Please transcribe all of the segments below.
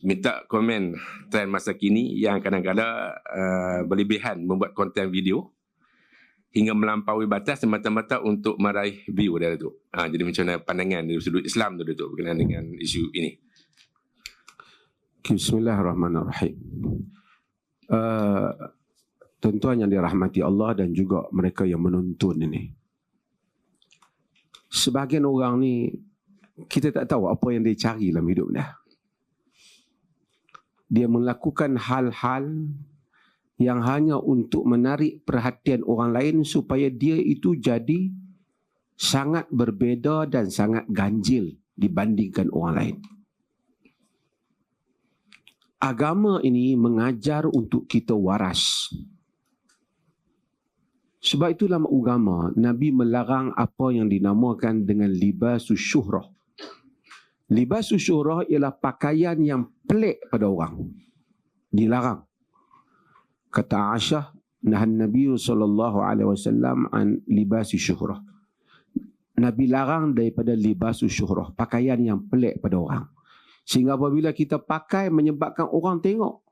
minta komen trend masa kini yang kadang-kadang berlebihan membuat konten video hingga melampaui batas semata-mata untuk meraih view dia tu. Jadi macam mana pandangan dari sudut Islam tu Datuk berkenaan dengan isu ini? Bismillahirrahmanirrahim. Tuan-tuan yang dirahmati Allah dan juga mereka yang menonton ini. Sebahagian orang ni kita tak tahu apa yang dia cari dalam hidup dia. Dia melakukan hal-hal yang hanya untuk menarik perhatian orang lain supaya dia itu jadi sangat berbeza dan sangat ganjil dibandingkan orang lain. Agama ini mengajar untuk kita waras. Sebab itu dalam agama, Nabi melarang apa yang dinamakan dengan libasus syuhrah. Libasus syuhrah ialah pakaian yang pelik pada orang. Dilarang. Kata Aisyah, nahan Nabi SAW an libasus syuhrah. Nabi larang daripada libasus syuhrah, pakaian yang pelik pada orang. Sehingga apabila kita pakai menyebabkan orang tengok,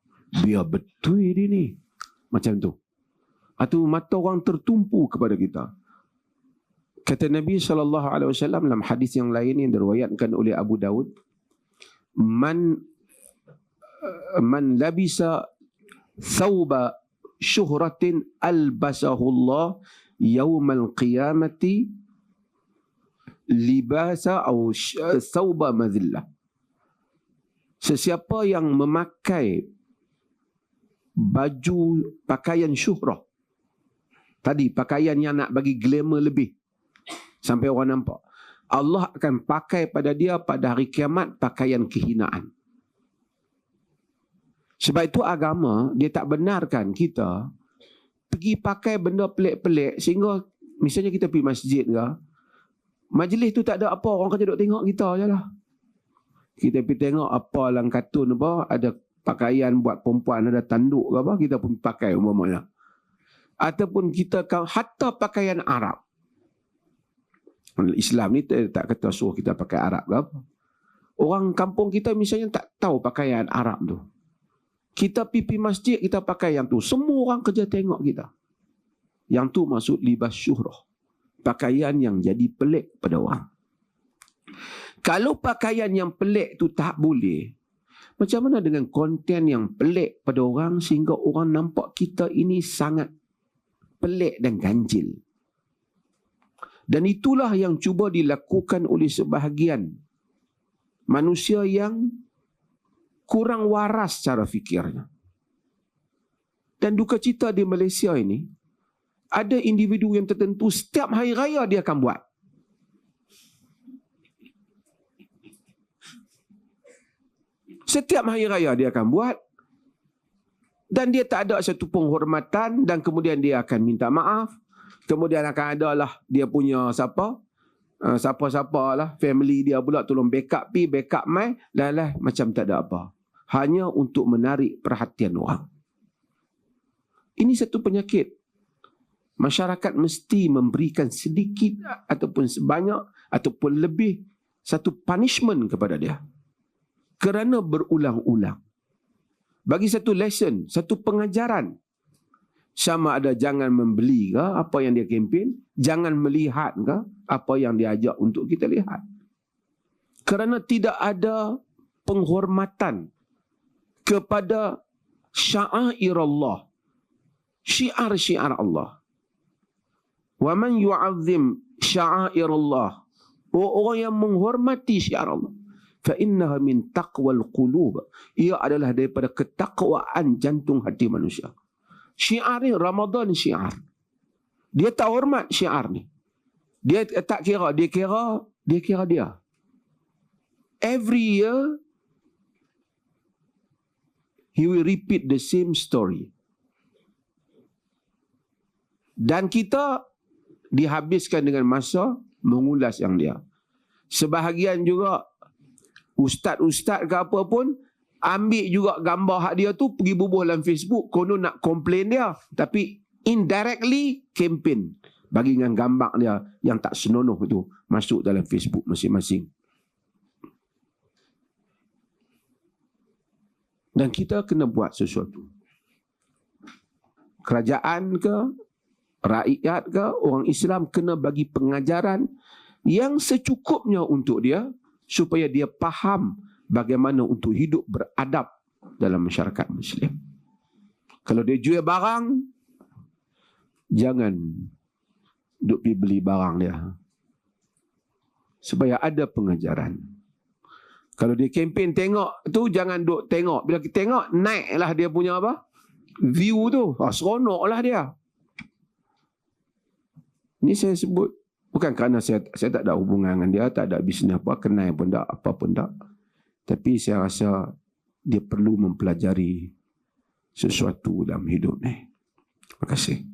biar betul dia ni. Macam tu. Atau mata orang tertumpu kepada kita. Kata Nabi SAW dalam hadis yang lain yang diriwayatkan oleh Abu Daud, Man labisa thawba syuhratin albasahullah yawmal qiyamati libasa atau thawba madhillah. Sesiapa yang memakai baju pakaian syuhrah, tadi pakaian yang nak bagi glamour lebih sampai orang nampak, Allah akan pakai pada dia pada hari kiamat pakaian kehinaan. Sebab itu agama dia tak benarkan kita pergi pakai benda pelik-pelik sehingga misalnya kita pergi masjid ke, majlis tu tak ada apa, orang kata duduk tengok kita je lah. Kita pergi tengok apa dalam kartun apa, ada pakaian buat perempuan, ada tanduk ke apa, kita pun pakai umpamanya. Ataupun kita hatta pakaian Arab. Islam ni tak kata suruh kita pakai Arab ke apa. Orang kampung kita misalnya tak tahu pakaian Arab tu. Kita pergi masjid, kita pakai yang tu. Semua orang kerja tengok kita. Yang tu maksud libas syuhrah. Pakaian yang jadi pelik pada orang. Kalau pakaian yang pelik tu tak boleh, macam mana dengan konten yang pelik pada orang sehingga orang nampak kita ini sangat pelik dan ganjil? Dan itulah yang cuba dilakukan oleh sebahagian manusia yang kurang waras cara fikirnya. Dan duka cita di Malaysia ini, ada individu yang tertentu setiap hari raya dia akan buat. Setiap hari raya dia akan buat. Dan dia tak ada satu penghormatan dan kemudian dia akan minta maaf. Kemudian akan adalah dia punya siapa-siapa lah, family dia pula tolong backup pi, backup mai, lah macam tak ada apa. Hanya untuk menarik perhatian orang. Ini satu penyakit. Masyarakat mesti memberikan sedikit ataupun sebanyak ataupun lebih satu punishment kepada dia. Kerana berulang-ulang. Bagi satu lesson, satu pengajaran. Sama ada jangan membeli ke apa yang dia kempen, jangan melihat ke apa yang dia ajak untuk kita lihat. Kerana tidak ada penghormatan kepada syair Allah, syiar-syiar Allah. Wa man yu'azzim syair Allah, orang yang menghormati syiar Allah, fa innaha min taqwal qulub, ia adalah daripada ketakwaan jantung hati manusia. Syiar ni Ramadan syiar. Dia tak hormat syiar ni. Dia tak kira, dia kira dia. Every year he will repeat the same story. Dan kita dihabiskan dengan masa mengulas yang dia. Sebahagian juga ustaz-ustaz ke apa pun ambil juga gambar hak dia tu pergi bubuh dalam Facebook, konon nak komplain dia, tapi indirectly campaign bagi dengan gambar dia yang tak senonoh itu masuk dalam Facebook masing-masing. Dan kita kena buat sesuatu. Kerajaan ke, rakyat ke, orang Islam kena bagi pengajaran yang secukupnya untuk dia supaya dia faham bagaimana untuk hidup beradab dalam masyarakat Muslim. Kalau dia jual barang, jangan duk pergi beli barang dia. Supaya ada pengajaran. Kalau dia kempen tengok tu, jangan duk tengok. Bila kita tengok, naiklah dia punya apa? View tu. Seronoklah dia. Ini saya sebut, bukan kerana saya tak ada hubungan dengan dia, tak ada bisnes apa, kenal pun tak, apa pun tak. Tapi saya rasa dia perlu mempelajari sesuatu dalam hidup ni. Terima kasih.